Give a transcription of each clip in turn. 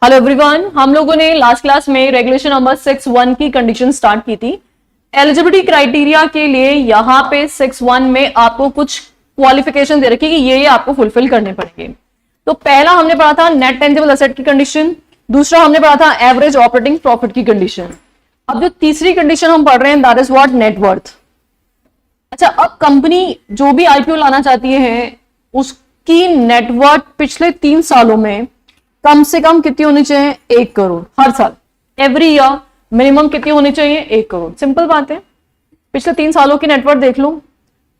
Hello everyone, हम लोगों ने लास्ट क्लास में रेगुलेशन नंबर 6(1) की कंडीशन स्टार्ट की थी। एलिजिबिलिटी क्राइटेरिया के लिए यहाँ पे 6(1) में आपको कुछ क्वालिफिकेशन दे रखी है कि ये आपको फुलफिल करने पड़ेंगे। तो पहला हमने पढ़ा था नेट टेंजिबल एसेट की कंडीशन, दूसरा हमने पढ़ा था एवरेज ऑपरेटिंग प्रॉफिट की कंडीशन। अब जो तीसरी कंडीशन हम पढ़ रहे हैं दैट इज व्हाट, नेटवर्थ। अच्छा, अब कंपनी जो भी आईपीओ लाना चाहती है उसकी नेटवर्थ पिछले 3 सालों में कम से कम कितनी होनी चाहिए? 1 करोड़ हर साल, एवरी ईयर मिनिमम कितनी होनी चाहिए? 1 करोड़। सिंपल बात है, पिछले 3 सालों की नेटवर्थ देख लो,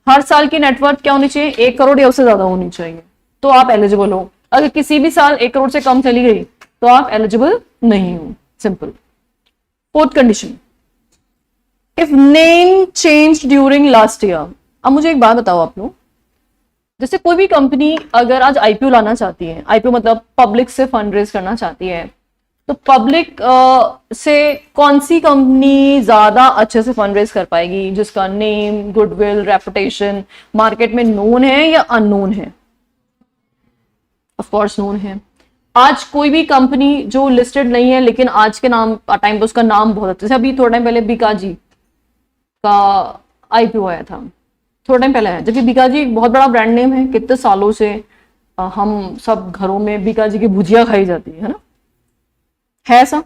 हर साल की नेटवर्थ क्या होनी चाहिए? 1 करोड़ या उससे ज्यादा होनी चाहिए, तो आप एलिजिबल हो। अगर किसी भी साल 1 करोड़ से कम चली गई तो आप एलिजिबल नहीं हो। Simple. Fourth condition, if name change during last year. अब मुझे एक बात बताओ आप लोग, जैसे कोई भी कंपनी अगर आज आईपीओ लाना चाहती है, आईपीओ मतलब पब्लिक से फंड रेज करना चाहती है, तो पब्लिक से कौन सी कंपनी ज्यादा अच्छे से फंड रेज कर पाएगी, जिसका नेम, गुडविल, रेपुटेशन मार्केट में नोन है या अननोन है? ऑफ कोर्स नोन है। आज कोई भी कंपनी जो लिस्टेड नहीं है लेकिन आज के नाम टाइम पे उसका नाम बहुत अच्छा, जैसे अभी थोड़ा टाइम पहले बीकाजी का आईपीओ आया था, थोड़ा टाइम पहले है, जबकि बीकाजी एक बहुत बड़ा ब्रांड नेम है। कितने सालों से हम सब घरों में बीकाजी की भुजिया खाई जाती है ना, है ऐसा।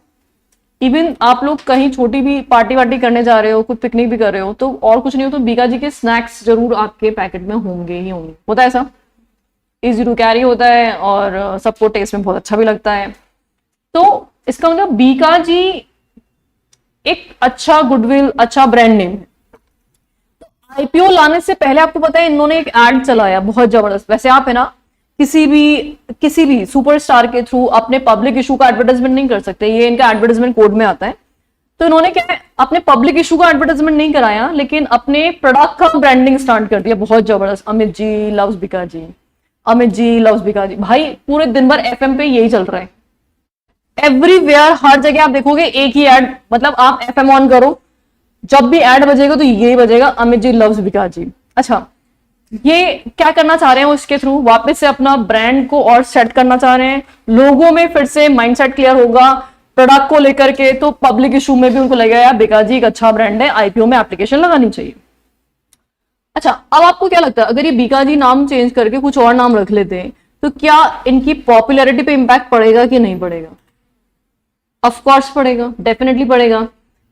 इवन आप लोग कहीं छोटी भी पार्टी वार्टी करने जा रहे हो, कुछ पिकनिक भी कर रहे हो, तो और कुछ नहीं हो तो बीकाजी के स्नैक्स जरूर आपके पैकेट में होंगे ही होंगे। होता है ऐसा, इजी टू कैरी होता है और सबको टेस्ट में बहुत अच्छा भी लगता है। तो इसका मतलब बीकाजी एक अच्छा गुडविल, अच्छा ब्रांड नेम है। आईपीओ लाने से पहले आपको पता है इन्होंने एक एड चलाया बहुत जबरदस्त। वैसे आप है ना किसी भी सुपरस्टार के थ्रू अपने पब्लिक इशू का एडवर्टाइजमेंट नहीं कर सकते, ये इनका एडवर्टाइजमेंट कोड में आता है। तो इन्होंने क्या है, अपने पब्लिक इशू का एडवर्टाइजमेंट नहीं कराया लेकिन अपने प्रोडक्ट का ब्रांडिंग स्टार्ट कर दिया बहुत जबरदस्त। Amit ji loves Bikaji, Amit ji loves Bikaji. भाई पूरे दिन भर एफएम पे यही चल रहा है, एवरीवेयर हर जगह आप देखोगे एक ही एड। मतलब आप एफएम ऑन करो, जब भी ऐड बजेगा तो यही बजेगा, अमित जी लव्स बीकाजी। अच्छा, ये क्या करना चाह रहे हैं इसके थ्रू? वापस से अपना ब्रांड को और सेट करना चाह रहे हैं, लोगों में फिर से माइंडसेट क्लियर होगा प्रोडक्ट को लेकर के। तो पब्लिक इशू में भी उनको लगेगा यार बीकाजी एक अच्छा ब्रांड है, आईपीओ में एप्लीकेशन लगानी चाहिए। अच्छा, अब आपको क्या लगता है अगर ये बीकाजी नाम चेंज करके कुछ और नाम रख लेते हैं तो क्या इनकी पॉपुलैरिटी पे इंपैक्ट पड़ेगा कि नहीं पड़ेगा? ऑफ कोर्स पड़ेगा, डेफिनेटली पड़ेगा।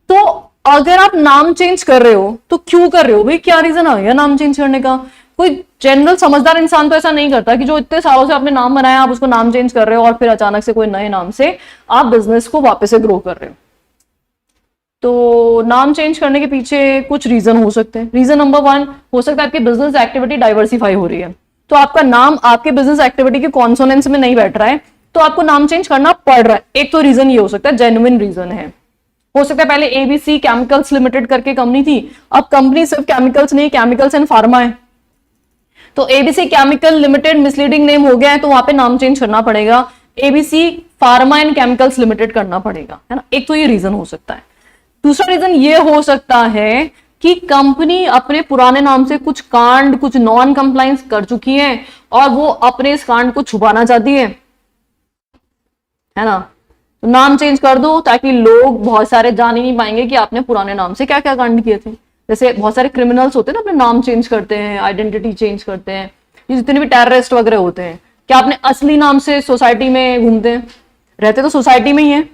तो अगर आप नाम चेंज कर रहे हो तो क्यों कर रहे हो भाई? क्या रीजन आ गया नाम चेंज करने का? कोई जनरल समझदार इंसान तो ऐसा नहीं करता कि जो इतने सालों से आपने नाम बनाया आप उसको नाम चेंज कर रहे हो और फिर अचानक से कोई नए नाम से आप बिजनेस को वापस से ग्रो कर रहे हो। तो नाम चेंज करने के पीछे कुछ रीजन हो सकते हैं। रीजन नंबर 1 हो सकता है आपकी बिजनेस एक्टिविटी डाइवर्सिफाई हो रही है, तो आपका नाम आपके बिजनेस एक्टिविटी के कॉन्सोनेंस में नहीं बैठ रहा है तो आपको नाम चेंज करना पड़ रहा है। एक तो रीजन ये हो सकता है, जेन्युइन रीजन है। हो सकता है पहले एबीसी केमिकल्स लिमिटेड करके कंपनी थी, अब कंपनी सिर्फ केमिकल्स नहीं, केमिकल्स एंड फार्मा है, तो ABC chemical limited misleading name हो गया है तो वहां पे नाम चेंज करना पड़ेगा, ABC pharma and chemicals limited करना पड़ेगा, है ना। एक तो ये रीजन हो सकता है। दूसरा रीजन ये हो सकता है कि कंपनी अपने पुराने नाम से कुछ कांड, कुछ नॉन कंप्लायंस कर चुकी है और वो अपने इस कांड को छुपाना चाहती है ना। तो नाम चेंज कर दो ताकि लोग बहुत सारे जान ही नहीं पाएंगे कि आपने पुराने नाम से क्या क्या कांड किए थे। जैसे बहुत सारे क्रिमिनल्स होते हैं ना, अपने नाम चेंज करते हैं, आइडेंटिटी चेंज करते हैं, ये जितने भी टेररिस्ट वगैरह होते हैं, क्या अपने असली नाम से सोसाइटी में घूमते हैं? रहते तो सोसाइटी में ही है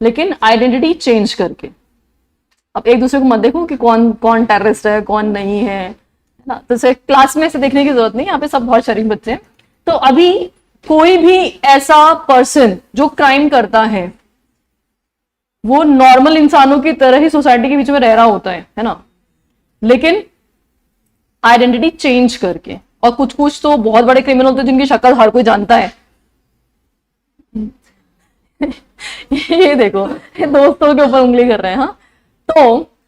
लेकिन आइडेंटिटी चेंज करके। अब एक दूसरे को मत देखो कि कौन कौन टेररिस्ट है कौन नहीं है ना। तो क्लास में ऐसे देखने की जरूरत नहीं, यहाँ पे सब बहुत शरीफ बच्चे हैं। तो अभी कोई भी ऐसा पर्सन जो क्राइम करता है वो नॉर्मल इंसानों की तरह ही सोसाइटी के बीच में रह रहा होता है ना, लेकिन आइडेंटिटी चेंज करके। और कुछ कुछ तो बहुत बड़े क्रिमिनल होते हैं जिनकी शक्ल हर कोई जानता है। ये देखो, ये दोस्तों के ऊपर उंगली कर रहे हैं। हाँ, तो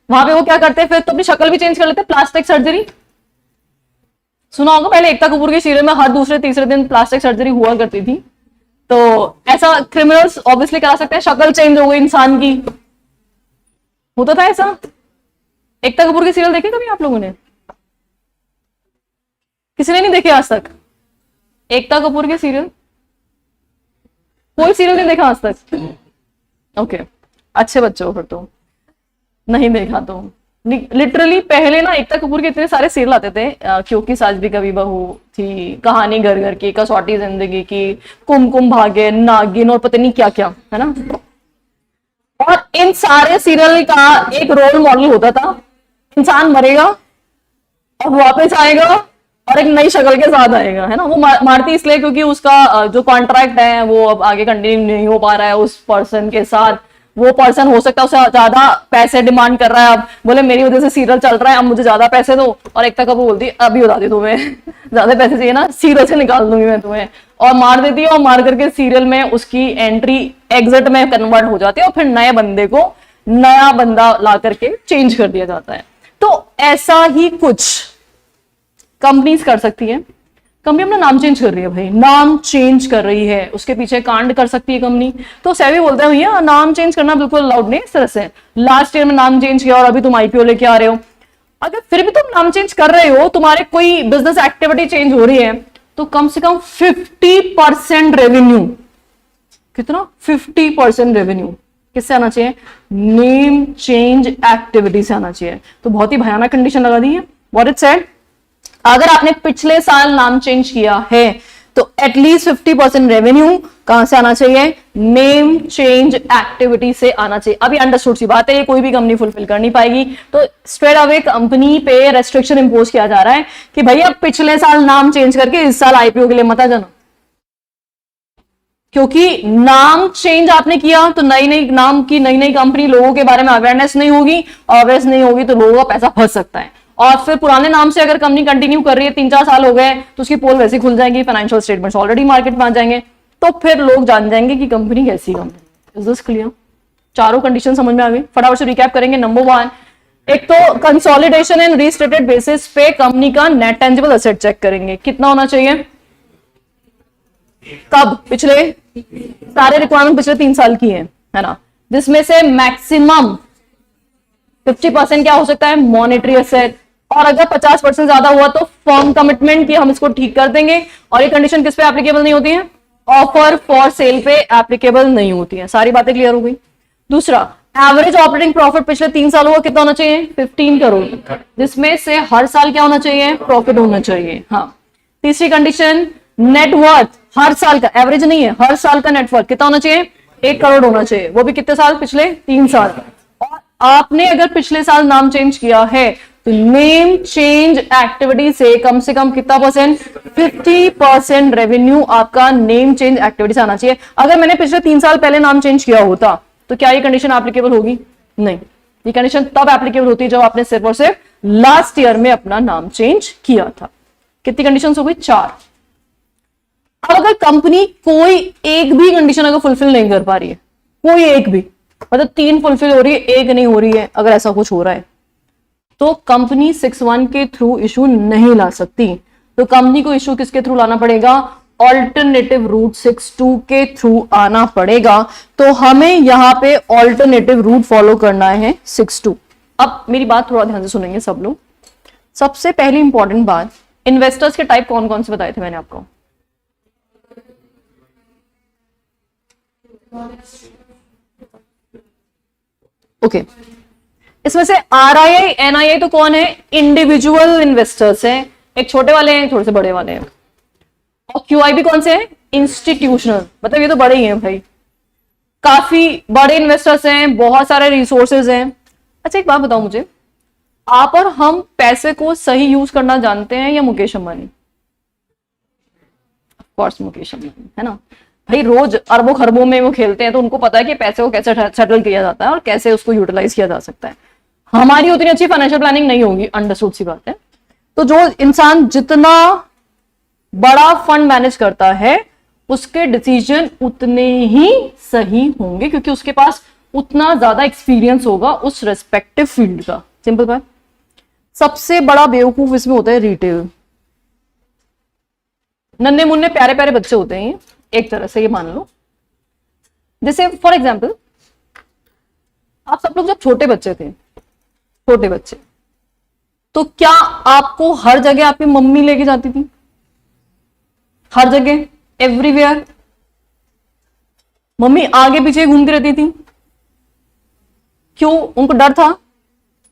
वहां पे वो क्या करते हैं फिर? तो अपनी शक्ल भी चेंज कर लेते हैं, प्लास्टिक सर्जरी। सुना होगा पहले एकता कपूर की सीरियल में हर दूसरे तीसरे दिन प्लास्टिक सर्जरी हुआ करती थी। तो ऐसा क्रिमिनल्स ऑब्वियसली करा सकते हैं, शक्ल चेंज हो गई इंसान की। होता था ऐसा। एकता कपूर की सीरियल देखे कभी आप लोगों ने? किसी ने नहीं देखे आज तक एकता कपूर के सीरियल? कोई सीरियल नहीं देखा आज तक? ओके, अच्छे बच्चे हो फिर तो। नहीं देखा तो लिटरली पहले ना एकता कपूर के इतने सारे सीरियल आते थे, क्योंकि सास भी कभी बहू थी, कहानी घर घर की, कसौटी जिंदगी की, कुमकुम भाग्य, नागिन और पता नहीं क्या क्या, है ना। और इन सारे सीरियल का एक रोल मॉडल होता था, इंसान मरेगा और वापस आएगा और एक नई शक्ल के साथ आएगा, है ना। वो मारती इसलिए क्योंकि उसका जो कॉन्ट्रैक्ट है वो अब आगे कंटिन्यू नहीं हो पा रहा है उस पर्सन के साथ। वो पर्सन हो सकता है उससे ज्यादा पैसे डिमांड कर रहा है, अब बोले मेरी वजह से सीरियल चल रहा है, अब मुझे ज्यादा पैसे दो। और एकता कपूर बोलती अभी बता दी तुम्हें ज्यादा पैसे चाहिए ना, सीरियल से निकाल दूंगी मैं तुम्हें, और मार देती है। और मार करके सीरियल में उसकी एंट्री एग्जिट में कन्वर्ट हो जाती है और फिर नए बंदे को नया बंदा ला करके चेंज कर दिया जाता है। तो ऐसा ही कुछ कंपनीज कर सकती है। कंपनी अपना नाम चेंज कर रही है भाई, नाम चेंज कर रही है, उसके पीछे कांड कर सकती है कंपनी। तो सेबी बोलता है भैया नाम चेंज करना बिल्कुल अलाउड नहीं। इस तरह से लास्ट ईयर में नाम चेंज किया और अभी तुम आईपीओ लेके आ रहे हो, अगर फिर भी तुम नाम चेंज कर रहे हो, तुम्हारे कोई बिजनेस एक्टिविटी चेंज हो रही है, तो कम से कम 50% रेवेन्यू, कितना 50% रेवेन्यू किससे आना चाहिए? नेम चेंज एक्टिविटी से आना चाहिए। तो बहुत ही भयानक कंडीशन लगा दी है। व्हाट इट सेड, अगर आपने पिछले साल नाम चेंज किया है तो एटलीस्ट 50% रेवेन्यू कहां से आना चाहिए? नेम चेंज एक्टिविटी से आना चाहिए। अभी अंडरस्टूड सी बात है, ये कोई भी कंपनी फुलफिल कर नहीं पाएगी, तो स्ट्रेट अवे कंपनी पे रेस्ट्रिक्शन इंपोज किया जा रहा है कि भैया पिछले साल नाम चेंज करके इस साल आईपीओ के लिए मत आ जाना। क्योंकि नाम चेंज आपने किया तो नई नई नाम की नई नई कंपनी, लोगों के बारे में अवेयरनेस नहीं होगी, अवेयरनेस नहीं होगी तो लोगों का पैसा फंस सकता है। और फिर पुराने नाम से अगर कंपनी कंटिन्यू कर रही है, 3-4 साल हो गए, तो उसकी पोल वैसे खुल जाएगी, फाइनेंशियल स्टेटमेंट्स ऑलरेडी मार्केट में आ जाएंगे, तो फिर लोग जान जाएंगे कि कंपनी कैसी कंपनी। Is this clear? चारों कंडीशन समझ में आ गई? फटाफट से रिकैप करेंगे। नंबर 1, एक तो कंसोलिडेशन एंड रीस्टेटेड बेसिस पे कंपनी का नेट टेंजिबल एसेट चेक करेंगे, कितना होना चाहिए, कब, पिछले सारे रिक्वायरमेंट पिछले 3 साल की है ना, जिसमें से मैक्सिमम 50% क्या हो सकता है? Monetary asset. और अगर 50% ज्यादा हुआ तो फर्म कमिटमेंट की हम इसको ठीक कर देंगे। और ये कंडीशन किस पे एप्लीकेबल नहीं होती है? ऑफर फॉर सेल पे एप्लीकेबल नहीं होती है। सारी बातें क्लियर हो गई। दूसरा, एवरेज ऑपरेटिंग प्रॉफिट पिछले 3 सालों का कितना होना चाहिए? 15 करोड़, जिसमें से हर साल क्या होना चाहिए? प्रॉफिट होना चाहिए। हाँ। तीसरी कंडीशन, नेटवर्थ हर साल का, एवरेज नहीं है, हर साल का नेटवर्थ कितना होना चाहिए? 1 करोड़ होना चाहिए, वो भी कितने साल? पिछले 3 साल। और आपने अगर पिछले साल नाम चेंज किया है तो नेम चेंज एक्टिविटी से कम कितना परसेंट? 50% रेवेन्यू आपका नेम चेंज एक्टिविटी से आना चाहिए। अगर मैंने पिछले 3 साल पहले नाम चेंज किया होता तो क्या ये कंडीशन एप्लीकेबल होगी? नहीं। ये कंडीशन तब एप्लीकेबल होती है जब आपने सिर्फ और सिर्फ लास्ट ईयर में अपना नाम चेंज किया था। कितनी कंडीशन हो गई? 4। अब अगर कंपनी कोई एक भी कंडीशन अगर फुलफिल नहीं कर पा रही है, कोई एक भी, मतलब 3 फुलफिल हो रही है, एक नहीं हो रही है, अगर ऐसा कुछ हो रहा है, तो कंपनी 6(1) के थ्रू इशू नहीं ला सकती। तो कंपनी को इशू किसके थ्रू लाना पड़ेगा? ऑल्टरनेटिव रूट 6(2) के थ्रू आना पड़ेगा। तो हमें यहां पे ऑल्टरनेटिव रूट फॉलो करना है 6(2). अब मेरी बात थोड़ा ध्यान से सुनेंगे सब लोग। सबसे पहली इंपॉर्टेंट बात, इन्वेस्टर्स के टाइप कौन कौन से बताए थे मैंने आपको? ओके, इसमें से RII NII तो कौन है? इंडिविजुअल इन्वेस्टर्स हैं, एक छोटे वाले हैं, थोड़े से बड़े वाले हैं। और QIB कौन से हैं? इंस्टीट्यूशनल, मतलब ये तो बड़े ही हैं भाई, काफी बड़े इन्वेस्टर्स हैं, बहुत सारे रिसोर्सेज हैं। अच्छा एक बात बताओ मुझे, आप और हम पैसे को सही यूज करना जानते हैं या मुकेश अंबानी? ऑफ कोर्स मुकेश अंबानी, है ना भाई। रोज अरबों खरबों में वो खेलते हैं, तो उनको पता है कि पैसे को कैसे सेटल किया जाता है और कैसे उसको यूटिलाइज किया जा सकता है। हमारी उतनी अच्छी फाइनेंशियल प्लानिंग नहीं होगी, अंडरस्टूड सी बात है। तो जो इंसान जितना बड़ा फंड मैनेज करता है उसके डिसीजन उतने ही सही होंगे, क्योंकि उसके पास उतना ज्यादा एक्सपीरियंस होगा उस रेस्पेक्टिव फील्ड का। सिंपल बात। सबसे बड़ा बेवकूफ इसमें होता है रिटेल। नन्हे मुन्ने प्यारे प्यारे बच्चे होते हैं एक तरह से, ये मान लो। जैसे फॉर एग्जाम्पल, आप सब लोग जब छोटे बच्चे थे, छोटे बच्चे, तो क्या आपको हर जगह आपकी मम्मी लेके जाती थी? हर जगह, एवरीवेयर? मम्मी आगे पीछे घूमती रहती थी, क्यों? उनको डर था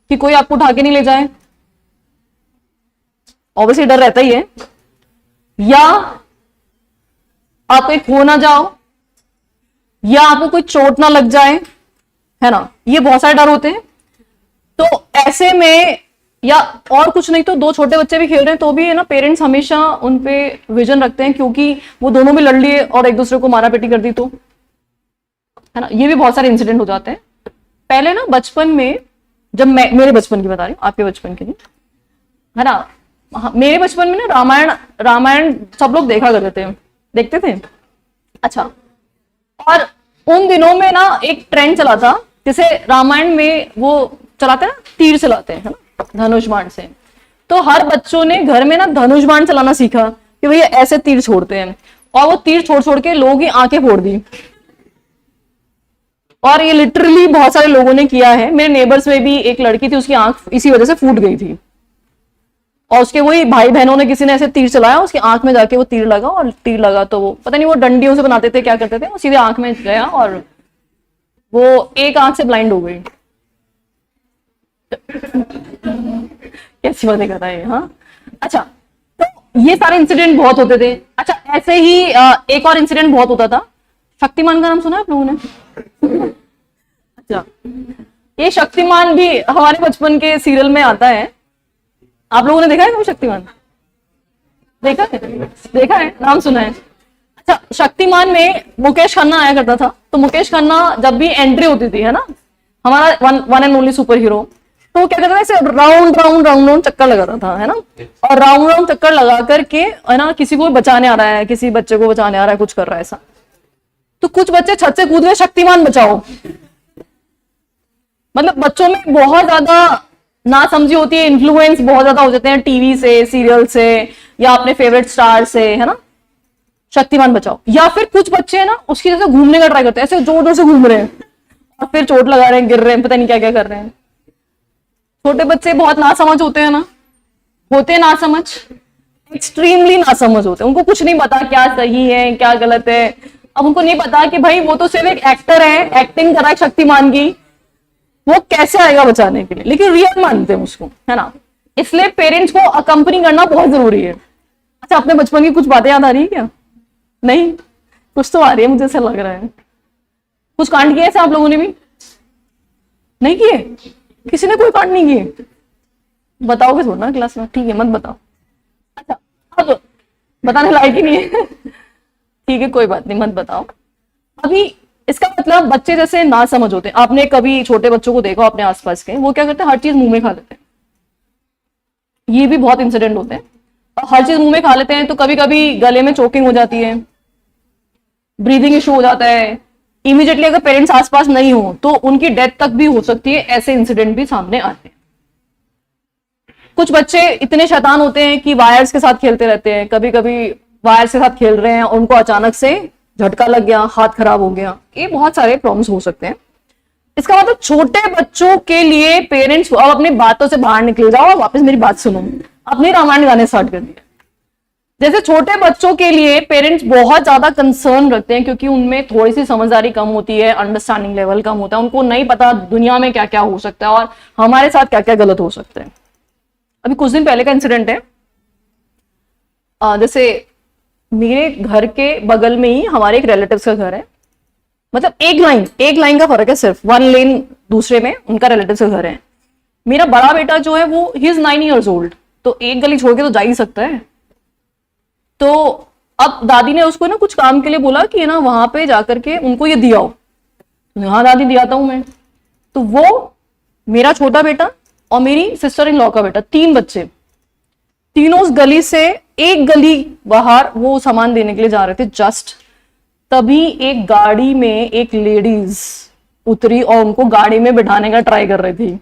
कि कोई आपको उठा के नहीं ले जाए, ऑब्वियसली डर रहता ही है। या आप कहीं खो ना जाओ, या आपको कोई चोट ना लग जाए, है ना, ये बहुत सारे डर होते हैं। तो ऐसे में, या और कुछ नहीं तो दो छोटे बच्चे भी खेल रहे हैं तो भी है ना, पेरेंट्स हमेशा उन पे विजन रखते हैं, क्योंकि वो दोनों भी लड़ लिए और एक दूसरे को मारा पेटी कर दी तो, है ना, ये भी बहुत सारे इंसिडेंट हो जाते हैं। पहले ना बचपन में, जब मैं मेरे बचपन की बता रही हूँ, आपके बचपन की नहीं, है ना, मेरे बचपन में ना रामायण रामायण सब लोग देखा करते थे, देखते थे। अच्छा, और उन दिनों में ना एक ट्रेंड चला था, जैसे रामायण में वो चलाते हैं ना, तीर चलाते हैं, है ना, धनुष बाण से। तो हर बच्चों ने घर में ना धनुष बाण चलाना सीखा कि भैया ऐसे तीर छोड़ते हैं, और वो तीर छोड़ छोड़ के लोगों की आंखें फोड़ दी। और ये लिटरली बहुत सारे लोगों ने किया है। मेरे नेबर्स में भी एक लड़की थी, उसकी आंख इसी वजह से फूट गई थी, और उसके वही भाई बहनों ने किसी ने ऐसे तीर चलाया, उसकी आंख में जाके वो तीर लगा, और तीर लगा तो वो पता नहीं वो डंडियों से बनाते थे क्या करते थे, वो सीधे आंख में गया और वो एक आंख से ब्लाइंड हो गई। कैसी बातें कर रहा है, हाँ। अच्छा, तो ये सारे इंसिडेंट बहुत होते थे। अच्छा, ऐसे ही एक और इंसिडेंट बहुत होता था। शक्तिमान का नाम सुना है आप लोगों ने? अच्छा, ये शक्तिमान भी हमारे बचपन के सीरियल में आता है। आप लोगों ने देखा है कभी शक्तिमान? देखा है? देखा है, नाम सुना है। अच्छा, शक्तिमान में मुकेश खन्ना आया करता था। तो मुकेश खन्ना जब भी एंट्री होती थी, है ना, हमारा one and only super hero, तो क्या करता था, ऐसे राउंड राउंड राउंड राउंड चक्कर लगाता था, है ना, और राउंड राउंड चक्कर लगा करके, है ना, किसी को बचाने आ रहा है, किसी बच्चे को बचाने आ रहा है, कुछ कर रहा है ऐसा। तो कुछ बच्चे छत से कूद गए, शक्तिमान बचाओ। मतलब बच्चों में बहुत ज्यादा ना समझी होती है, इन्फ्लुएंस बहुत ज्यादा हो जाते हैं टीवी से, सीरियल से, या अपने फेवरेट स्टार से, है ना, शक्तिमान बचाओ। या फिर कुछ बच्चे है ना उसकी जैसे घूमने का ट्राई करते हैं, ऐसे जोर जोर से घूम रहे हैं और फिर चोट लगा रहे हैं, गिर रहे हैं, पता नहीं क्या क्या कर रहे हैं। छोटे बच्चे बहुत नासमझ होते हैं ना, होते हैं नासमझ, एक्सट्रीमली नासमझ होते हैं। उनको कुछ नहीं पता क्या सही है क्या गलत है। अब उनको नहीं पता कि भाई वो तो सिर्फ एक एक्टर है, एक्टिंग कर रहा है शक्तिमान की, वो कैसे आएगा बचाने के लिए, लेकिन रियल मानते हैं उसको, है ना। इसलिए पेरेंट्स को अकम्पनी करना बहुत जरूरी है। अच्छा, अपने बचपन की कुछ बातें याद आ रही है क्या? नहीं, कुछ तो आ रही है, मुझे ऐसा लग रहा है। कुछ कांड किए ऐसे आप लोगों ने भी? नहीं किए? किसी ने कोई कांड नहीं किए? बताओगे थोड़ा ना क्लास में? ठीक है, मत बताओ। अच्छा, अब बताने लायक ही नहीं है। ठीक है, कोई बात नहीं, मत बताओ अभी। इसका मतलब बच्चे जैसे ना समझ होते हैं। आपने कभी छोटे बच्चों को देखा अपने आसपास के, वो क्या करते हैं, हर चीज मुंह में खा लेते हैं। ये भी बहुत इंसिडेंट होते हैं। और हर चीज मुंह में खा लेते हैं तो कभी कभी गले में चोकिंग हो जाती है, ब्रीदिंग इशू हो जाता है। इमीडिएटली अगर पेरेंट्स आसपास नहीं हो तो उनकी डेथ तक भी हो सकती है। ऐसे इंसिडेंट भी सामने आते हैं। कुछ बच्चे इतने शैतान होते हैं कि वायर्स के साथ खेलते रहते हैं। कभी कभी वायर्स के साथ खेल रहे हैं, उनको अचानक से झटका लग गया, हाथ खराब हो गया। ये बहुत सारे प्रॉब्लम्स हो सकते हैं। इसका मतलब छोटे बच्चों के लिए पेरेंट्स, अब अपनी बातों से बाहर निकल जाओ और वापस मेरी बात सुनो। अपने रामायण गाने स्टार्ट कर दिया। जैसे छोटे बच्चों के लिए पेरेंट्स बहुत ज्यादा कंसर्न रखते हैं, क्योंकि उनमें थोड़ी सी समझदारी कम होती है, अंडरस्टैंडिंग लेवल कम होता है। उनको नहीं पता दुनिया में क्या क्या हो सकता है और हमारे साथ क्या क्या गलत हो सकता है। अभी कुछ दिन पहले का इंसिडेंट है। जैसे मेरे घर के बगल में ही हमारे एक रिलेटिव्स का घर है। मतलब एक लाइन का फर्क है, सिर्फ 1 लेन दूसरे में उनका रिलेटिव्स का घर है। मेरा बड़ा बेटा जो है वो ही इज 9 years old, तो एक गली छोड़ के तो जा ही सकता है। तो अब दादी ने उसको ना कुछ काम के लिए बोला कि ना वहां पे जाकर के उनको ये दिया हो। हाँ दादी, दियाता हूं मैं। तो वो मेरा छोटा बेटा और मेरी सिस्टर इन लॉ का बेटा, 3 बच्चे, तीनों उस गली से एक गली बाहर वो सामान देने के लिए जा रहे थे। जस्ट तभी एक गाड़ी में एक लेडीज उतरी और उनको गाड़ी में बिठाने का ट्राई कर रही थी।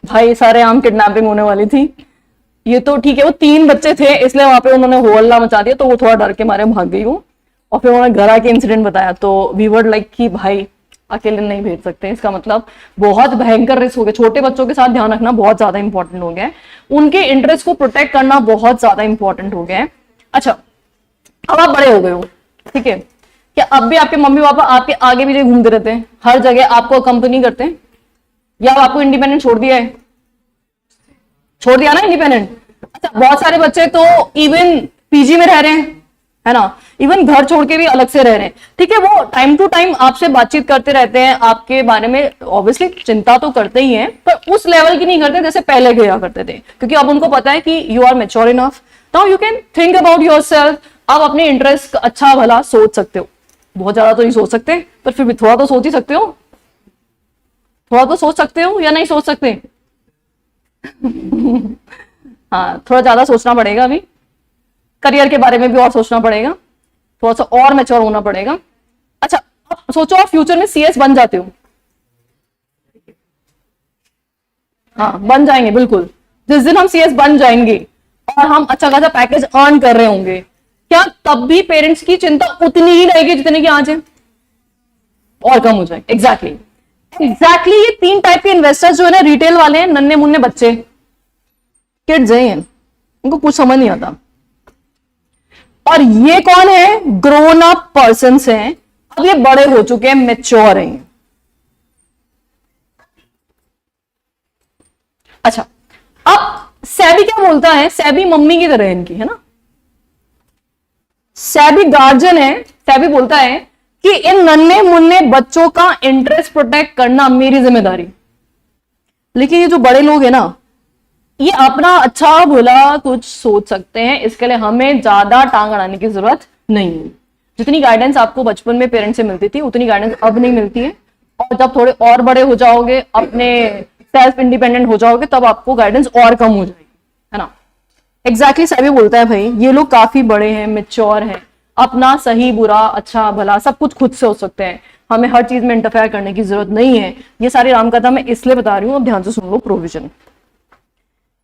भाई सारे आम किडनैपिंग होने वाली थी। ये तो ठीक है, वो 3 बच्चे थे इसलिए वहां पे उन्होंने हो हल्ला मचा दिया, तो वो थोड़ा डर के मारे भाग गई वो। और फिर उन्होंने घर आके इंसिडेंट बताया, तो वी वर लाइक कि भाई अकेले नहीं भेज सकते। इसका मतलब बहुत भयंकर रिस्क हो गया। छोटे बच्चों के साथ ध्यान रखना बहुत ज्यादा इंपॉर्टेंट हो गया है। उनके इंटरेस्ट को प्रोटेक्ट करना बहुत ज्यादा इंपॉर्टेंट हो गया है। अच्छा, अब आप बड़े हो गए हो, ठीक है, क्या अब भी आपके मम्मी पापा आपके आगे पीछे घूमते रहते हैं, हर जगह आपको अकम्पनी करते हैं, या आपको इंडिपेंडेंट छोड़ दिया है? छोड़ दिया ना इंडिपेंडेंट। अच्छा, बहुत सारे बच्चे तो इवन पीजी में रह रहे हैं, है ना, इवन घर छोड़ के भी अलग से रह रहे हैं, ठीक है। वो टाइम टू टाइम आपसे बातचीत करते रहते हैं, आपके बारे में ऑब्वियसली चिंता तो करते ही हैं, पर उस लेवल की नहीं करते जैसे पहले किया करते थे, क्योंकि अब उनको पता है कि you are mature enough, now you can think about yourself. आप अपने इंटरेस्ट अच्छा भला सोच सकते हो, बहुत ज्यादा तो नहीं सोच सकते, पर फिर भी थोड़ा तो सोच ही सकते हो, थोड़ा तो सोच सकते हो या नहीं सोच सकते? हाँ, थोड़ा ज्यादा सोचना पड़ेगा अभी, करियर के बारे में भी और सोचना पड़ेगा, थोड़ा सा और मैच्योर होना पड़ेगा। अच्छा, अब सोचो आप फ्यूचर में सीएस बन जाते हो। हाँ, बन जाएंगे बिल्कुल। जिस दिन हम सीएस बन जाएंगे और हम अच्छा खासा पैकेज अर्न कर रहे होंगे, क्या तब भी पेरेंट्स की चिंता उतनी ही रहेगी जितनी की आज है, और कम हो जाए? एग्जैक्टली ये 3 टाइप के इन्वेस्टर्स जो है ना, रिटेल वाले हैं, नन्हे मुन्ने बच्चे, किड्स हैं, उनको कुछ समझ नहीं आता। और ये कौन है? ग्रोन अप पर्सन्स हैं, अब ये बड़े हो चुके हैं, मैच्योर हैं। अच्छा, अब सेबी क्या बोलता है? सेबी मम्मी की तरह है इनकी, है ना, सेबी गार्जियन है। सेबी बोलता है कि इन नन्हे मुन्ने बच्चों का इंटरेस्ट प्रोटेक्ट करना मेरी जिम्मेदारी। लेकिन ये जो बड़े लोग हैं ना, ये अपना अच्छा भला कुछ सोच सकते हैं, इसके लिए हमें ज्यादा टांग अड़ाने की जरूरत नहीं है। जितनी गाइडेंस आपको बचपन में पेरेंट्स से मिलती थी, उतनी गाइडेंस अब नहीं मिलती है, और जब थोड़े और बड़े हो जाओगे, अपने सेल्फ इंडिपेंडेंट हो जाओगे, तब आपको गाइडेंस और कम हो जाएगी, है ना। एग्जैक्टली सेबी बोलता है भाई ये लोग काफी बड़े हैं, मैच्योर हैं, अपना सही बुरा अच्छा भला सब कुछ खुद से हो सकते हैं, हमें हर चीज में इंटरफेयर करने की जरूरत नहीं है। ये सारी रामकथा मैं इसलिए बता रही हूं, अब ध्यान से सुन लो। प्रोविजन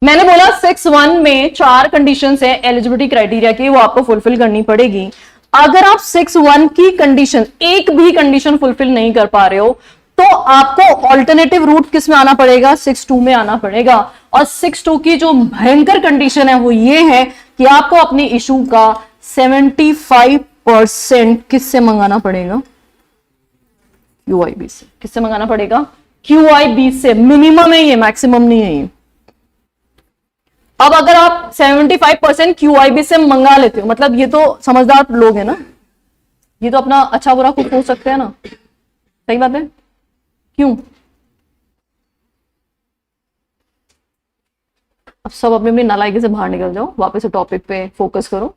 मैंने बोला 6(1) में 4 कंडीशंस है एलिजिबिलिटी क्राइटेरिया की, वो आपको फुलफिल करनी पड़ेगी। अगर आप 6(1) की कंडीशन, एक भी कंडीशन फुलफिल नहीं कर पा रहे हो, तो आपको ऑल्टरनेटिव रूट किस में आना पड़ेगा? 6(2) में आना पड़ेगा। और 6(2) की जो भयंकर कंडीशन है वो ये है कि आपको अपने इशू का 75% किससे मंगाना पड़ेगा? QIB से। किससे मंगाना पड़ेगा? QIB से। मिनिमम है ये, मैक्सिमम नहीं है ये। अब अगर आप 75% QIB से मंगा लेते हो, मतलब ये तो समझदार लोग हैं ना, ये तो अपना अच्छा बुरा खुद सोच सकते हैं ना, सही बात है। क्यों? अब सब अपनी अपनी नालायकी से बाहर निकल जाओ, वापस से टॉपिक पे फोकस करो।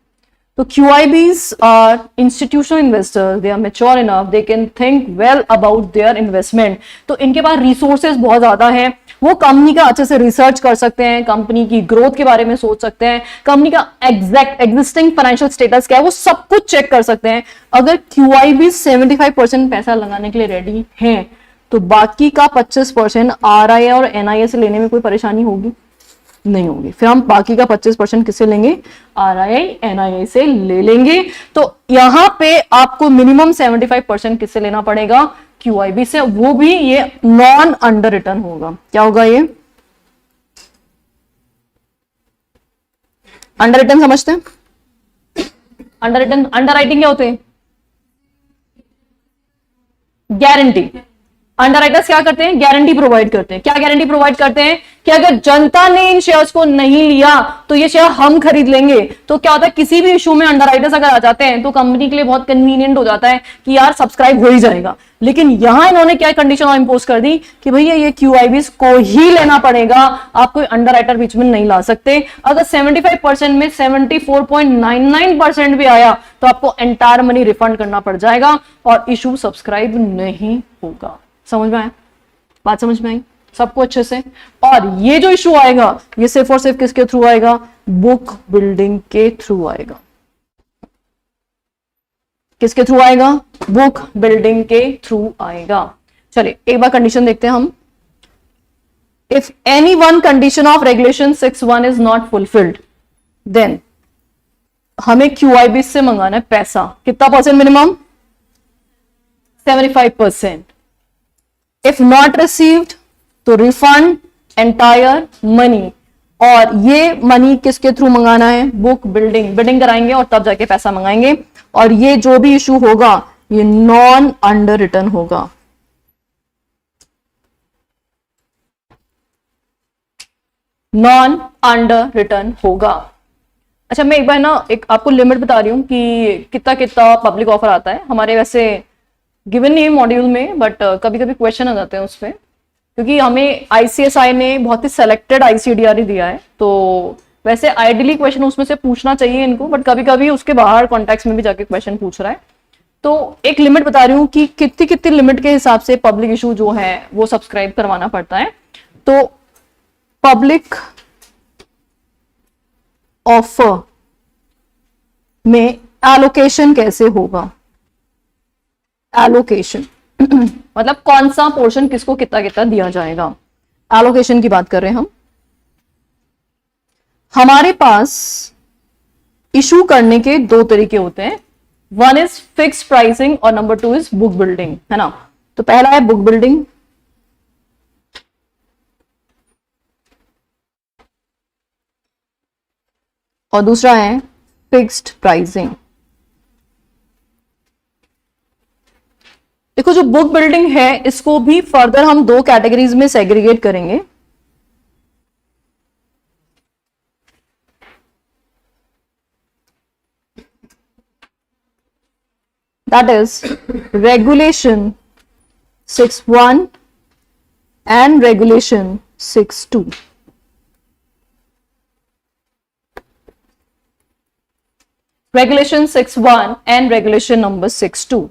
तो QIBs are institutional investors, they are mature enough, they can think well about their investment। तो इनके पास रिसोर्सेज बहुत ज्यादा है, वो कंपनी का अच्छे से रिसर्च कर सकते हैं, कंपनी की ग्रोथ के बारे में सोच सकते हैं, कंपनी का एग्जैक्ट एग्जिस्टिंग फाइनेंशियल स्टेटस क्या है वो सब कुछ चेक कर सकते हैं। अगर QIBs 75% पैसा लगाने के लिए रेडी हैं, तो बाकी का 25% RIA और NIA से लेने में कोई परेशानी होगी? नहीं होगी। फिर हम बाकी का 25% किससे लेंगे? RIA NIA से ले लेंगे। तो यहां पे आपको मिनिमम 75% किससे लेना पड़ेगा? QIB से, वो भी ये नॉन अंडर रिटर्न होगा। क्या होगा ये? अंडर रिटर्न समझते हैं? अंडर रिटर्न, अंडर राइटिंग क्या होते हैं? गारंटी। अंडरराइटर्स क्या करते हैं? गारंटी प्रोवाइड करते हैं। क्या गारंटी प्रोवाइड करते हैं? कि अगर जनता ने इन शेयर्स को नहीं लिया तो ये शेयर हम खरीद लेंगे। तो क्या होता है, किसी भी इशू में अंडरराइटर्स अगर आ जाते हैं तो कंपनी के लिए बहुत कन्वीनियंट हो जाता है कि यार सब्सक्राइब हो ही जाएगा। लेकिन यहां इन्होंने क्या कंडीशन और इंपोज कर दी कि भैया ये QIBs को ही लेना पड़ेगा, आप कोई अंडरराइटर बीच में नहीं ला सकते। अगर 75% में 74.99% भी आया तो आपको एंटायर मनी रिफंड करना पड़ जाएगा और इशू सब्सक्राइब नहीं होगा। समझ में आया? बात समझ में आई सबको अच्छे से? और ये जो इशू आएगा ये सिर्फ और सिर्फ किसके थ्रू आएगा? बुक बिल्डिंग के थ्रू आएगा। किसके थ्रू आएगा? बुक बिल्डिंग के थ्रू आएगा। चलिए एक बार कंडीशन देखते हैं हम। If any one condition of regulation 6(1) is not fulfilled, then हमें QIB से मंगाना है पैसा। कितना percent minimum? 75%। If not received तो रिफंड एंटायर मनी। और ये मनी किसके थ्रू मंगाना है? Book building. बिल्डिंग कराएंगे और तब जाके पैसा मंगाएंगे। और ये जो भी इशू होगा ये नॉन अंडर रिटर्न होगा। नॉन अंडर रिटर्न होगा। अच्छा, मैं एक बार ना एक आपको लिमिट बता रही हूँ कि कितना कितना पब्लिक ऑफर आता है हमारे। वैसे गिवन नहीं है मॉड्यूल में, बट कभी कभी क्वेश्चन आ जाते हैं उस पर, क्योंकि हमें आईसीएसआई ने बहुत ही सेलेक्टेड आईसीडीआर ही दिया है, तो वैसे आइडियली क्वेश्चन उसमें से पूछना चाहिए इनको, बट कभी कभी उसके बाहर कॉन्टेक्स्ट में भी जाके क्वेश्चन पूछ रहा है। तो एक लिमिट बता रही हूँ कि कितनी कितनी लिमिट के हिसाब से पब्लिक इशू जो है वो सब्सक्राइब करवाना पड़ता है। तो पब्लिक ऑफर में एलोकेशन कैसे होगा? एलोकेशन मतलब कौन सा पोर्शन किसको कितना कितना दिया जाएगा, एलोकेशन की बात कर रहे हैं हम। हमारे पास इशू करने के दो तरीके होते हैं, वन इज फिक्स प्राइसिंग और number two is book building, है ना। तो पहला है बुक बिल्डिंग और दूसरा है फिक्स्ड प्राइसिंग। देखो, जो बुक बिल्डिंग है इसको भी फर्दर हम दो कैटेगरीज में सेग्रीगेट करेंगे। That is Regulation 6(1) and Regulation 6(2). Regulation 6(1) and Regulation number 6(2).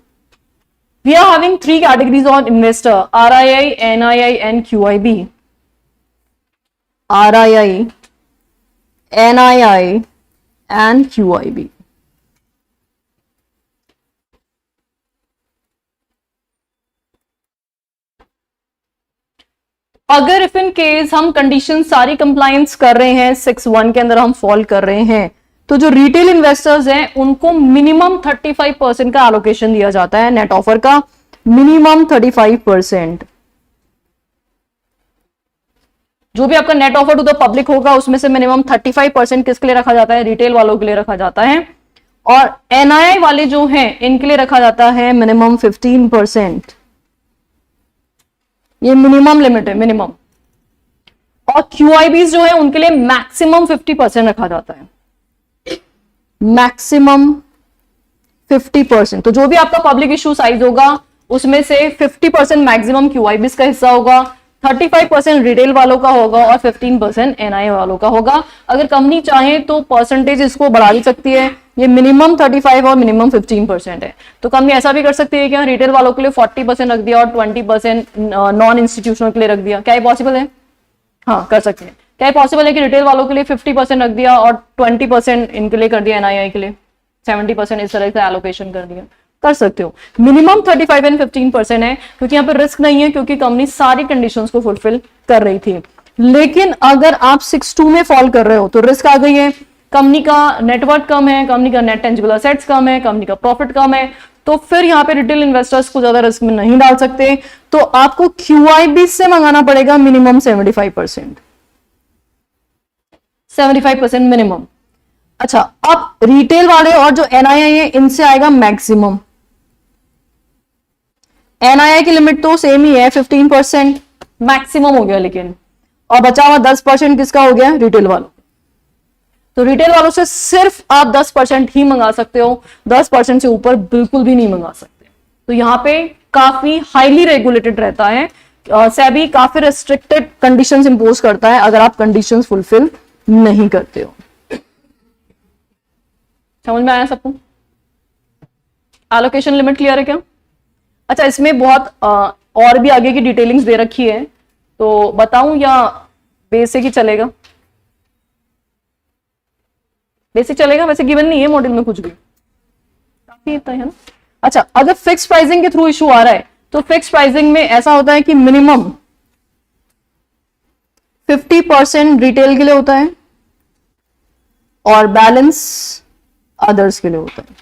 We are having three categories on investor: RII, NII and QIB. RII, NII and QIB. अगर इफ इन केस हम condition सारी compliance कर रहे हैं, 6(1) के अंदर हम फॉल कर रहे हैं, तो जो रिटेल इन्वेस्टर्स हैं उनको मिनिमम 35% का एलोकेशन दिया जाता है, नेट ऑफर का मिनिमम 35%। जो भी आपका net offer to the public होगा उसमें से मिनिमम 35% किसके लिए रखा जाता है? रिटेल वालों के लिए रखा जाता है। और एनआईआई वाले जो हैं इनके लिए रखा जाता है मिनिमम 15%। ये मिनिमम लिमिट है, मिनिमम। और क्यूआईबीज जो है उनके लिए मैक्सिमम 50% रखा जाता है, मैक्सिमम 50%। तो जो भी आपका पब्लिक इशू साइज होगा उसमें से 50% मैक्सिमम क्यूआईबीज का हिस्सा होगा, 35% रिटेल वालों का होगा और 15% एनआईआई वालों का होगा। अगर कंपनी चाहे तो परसेंटेज इसको बढ़ा भी सकती है, ये मिनिमम 35 और मिनिमम 15% है। तो कंपनी ऐसा भी कर सकती है कि रिटेल वालों के लिए 40% रख दिया और 20% नॉन इंस्टीट्यूशनल के लिए रख दिया। क्या ये पॉसिबल है? हाँ, कर सकते हैं। क्या ये पॉसिबल है कि रिटेल वालों के लिए 50% रख दिया और 20% इनके लिए कर दिया, एनआईआई के लिए 70%, इस तरह से एलोकेशन कर दिया? कर सकते हो। मिनिमम 35 एंड 15% है, क्योंकि यहाँ पे रिस्क नहीं है, क्योंकि कंपनी सारी कंडीशंस को फुलफिल कर रही थी। लेकिन अगर आप 6(2) में फॉल कर रहे हो तो रिस्क आ गई है, कंपनी का नेटवर्क कम है, कंपनी का नेट टेंजिबल एसेट्स कम है, कंपनी का प्रॉफिट कम है, तो फिर यहाँ पे रिटेल इन्वेस्टर्स को ज्यादा रिस्क में नहीं डाल सकते, तो आपको क्यूआईबी से मंगाना पड़ेगा मिनिमम 75%, 75% मिनिमम। अच्छा, अब रिटेल वाले और जो एनआईआई है इनसे आएगा मैक्सिमम। एनआईआई की लिमिट तो सेम ही है 15%, मैक्सिमम हो गया लेकिन, और बचा हुआ 10% किसका हो गया? रिटेल वालों। तो रिटेल वालों से सिर्फ आप 10% ही मंगा सकते हो, 10% से ऊपर बिल्कुल भी नहीं मंगा सकते। तो यहाँ पे काफी हाईली रेगुलेटेड रहता है, सेबी काफी रेस्ट्रिक्टेड कंडीशंस इंपोज करता है अगर आप कंडीशंस फुलफिल नहीं करते हो। समझ में आया सबको? एलोकेशन लिमिट क्लियर है क्या? अच्छा, इसमें बहुत और भी आगे की डिटेलिंग्स दे रखी है, तो बताऊं या बेसिक ही चलेगा? बेसिक चलेगा, वैसे गिवन नहीं है मॉड्यूल में कुछ भी, काफी इतना है ना। अच्छा, अगर फिक्स प्राइसिंग के थ्रू इशू आ रहा है तो फिक्स प्राइसिंग में ऐसा होता है कि मिनिमम 50% रिटेल के लिए होता है और बैलेंस अदर्स के लिए होता है,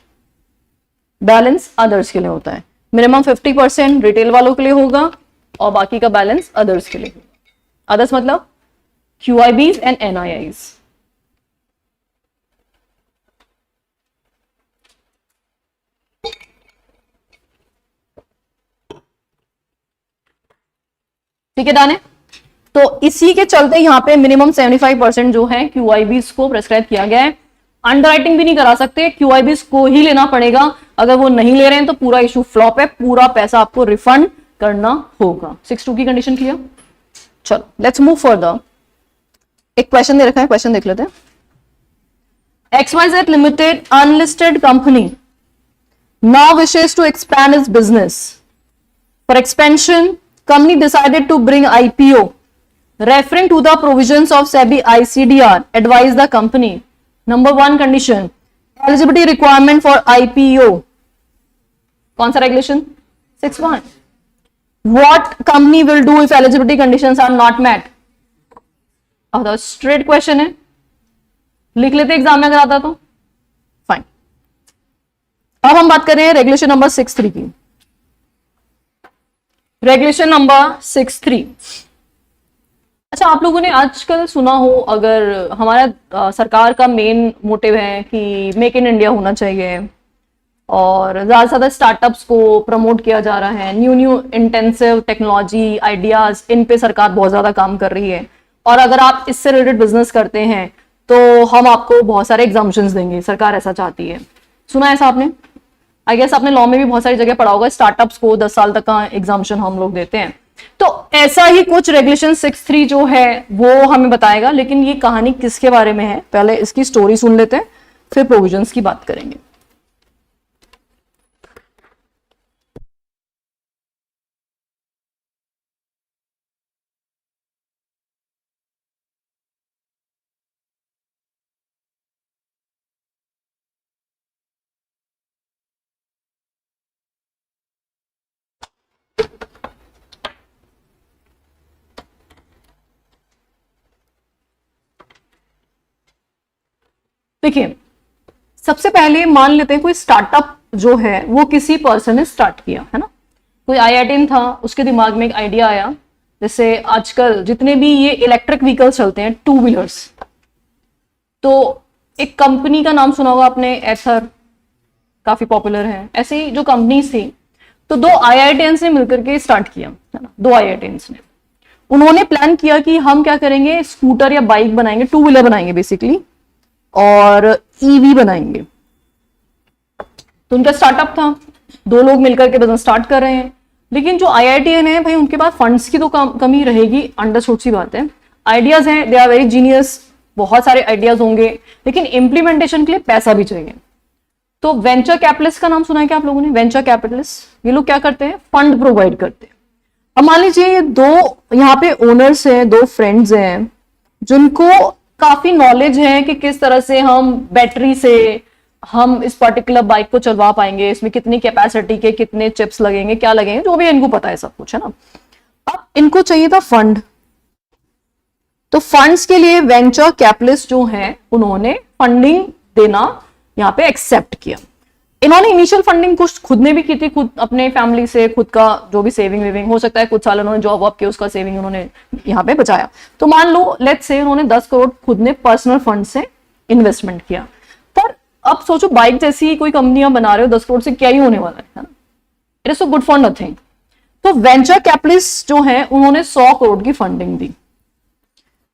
बैलेंस अदर्स के लिए होता है। मिनिमम 50% रिटेल वालों के लिए होगा और बाकी का बैलेंस अदर्स के लिए होगा। अदर्स मतलब क्यूआईबीज एंड एनआईआईज। ठीक है, डन है। तो इसी के चलते यहाँ पे मिनिमम 75% जो है QIBs को प्रेस्क्राइब किया गया है। अंडरराइटिंग भी नहीं करा सकते, QIBs को ही लेना पड़ेगा। अगर वो नहीं ले रहे हैं तो पूरा इशू फ्लॉप है, पूरा पैसा आपको रिफंड करना होगा। 6.2 की कंडीशन क्लियर। चलो लेट्स मूव फर्दर। एक क्वेश्चन दे रखा है, क्वेश्चन देख लेते हैं। XYZ Limited unlisted company now wishes to expand its business. For expansion, company decided to bring IPO. Referring to the provisions of SEBI ICDR, advise the company. Number 1 condition, eligibility requirement for IPO. कौन सा regulation? 6(1). What company will do if eligibility conditions are not met? अब तो straight question है, लिख लेते exam में अगर आता तो फाइन। अब हम बात कर रहे हैं रेगुलेशन नंबर 6(3) की। Regulation number 6(3). अच्छा, आप लोगों ने आजकल सुना हो, अगर हमारा सरकार का मेन मोटिव है कि मेक इन इंडिया होना चाहिए और ज्यादा से ज्यादा स्टार्टअप्स को प्रमोट किया जा रहा है, न्यू इंटेंसिव टेक्नोलॉजी आइडियाज, इन पे सरकार बहुत ज्यादा काम कर रही है। और अगर आप इससे रिलेटेड बिजनेस करते हैं तो हम आपको बहुत सारे एग्जाम्पशंस देंगे, सरकार ऐसा चाहती है। सुना है ऐसा आपने? आई गेस आपने लॉ में भी बहुत सारी जगह पढ़ा होगा, स्टार्टअप्स को 10 साल तक का एग्जाम्पशन हम लोग देते हैं। तो ऐसा ही कुछ रेगुलेशन 6(3) जो है वो हमें बताएगा। लेकिन ये कहानी किसके बारे में है, पहले इसकी स्टोरी सुन लेते हैं, फिर प्रोविजंस की बात करेंगे। देखिए, सबसे पहले मान लेते हैं कोई स्टार्टअप जो है वो किसी पर्सन ने स्टार्ट किया है ना। कोई IITian था, उसके दिमाग में एक आइडिया आया, जैसे आजकल जितने भी ये इलेक्ट्रिक व्हीकल्स चलते हैं, 2 व्हीलर्स, तो एक कंपनी का नाम सुना होगा आपने, एथर, काफी पॉपुलर है। ऐसे ही जो कंपनीज थी, तो 2 IITians ने मिलकर के स्टार्ट किया है ना। 2 IITians ने, उन्होंने प्लान किया कि हम क्या करेंगे, स्कूटर या बाइक बनाएंगे, 2 व्हीलर बनाएंगे बेसिकली, और EV बनाएंगे। तो उनका स्टार्टअप था, 2 लोग मिलकर के बिजनेस स्टार्ट कर रहे हैं। लेकिन जो IITian है भाई, उनके पास फंड्स की तो कमी रहेगी, अंडरस्टूड सी बात है। आइडियाज हैं, दे आर वेरी जीनियस, बहुत सारे आइडियाज होंगे, लेकिन इंप्लीमेंटेशन के लिए पैसा भी चाहिए। तो वेंचर कैपिटलिस्ट का नाम सुना है क्या आप लोगों ने? वेंचर कैपिटलिस्ट, ये लोग क्या करते हैं, फंड प्रोवाइड करते हैं। अब मान लीजिए ये 2 यहाँ पे ओनर्स हैं, 2 फ्रेंड्स हैं, जिनको काफी नॉलेज है कि किस तरह से हम बैटरी से हम इस पर्टिकुलर बाइक को चलवा पाएंगे, इसमें कितनी कैपेसिटी के कितने चिप्स लगेंगे, क्या लगेंगे, जो भी इनको पता है सब कुछ, है ना। अब इनको चाहिए था फंड, तो फंड्स के लिए वेंचर कैपिटलिस्ट जो है उन्होंने फंडिंग देना यहाँ पे एक्सेप्ट किया। इन्होंने इनिशियल फंडिंग कुछ खुद ने भी की थी, खुद अपने फैमिली से, खुद का जो भी सेविंग वेविंग हो सकता है, कुछ साल उन्होंने जॉब वॉब किया, उसका सेविंग उन्होंने यहाँ पे बचाया। तो मान लो लेट्स से उन्होंने 10 करोड़ खुद ने पर्सनल फंड से इन्वेस्टमेंट किया। पर अब सोचो, बाइक जैसी कोई कंपनियां बना रहे हो, 10 करोड़ से क्या ही होने वाला है ना। It is so good for nothing. तो वेंचर कैपिटलिस्ट जो है उन्होंने 100 करोड़ की फंडिंग दी।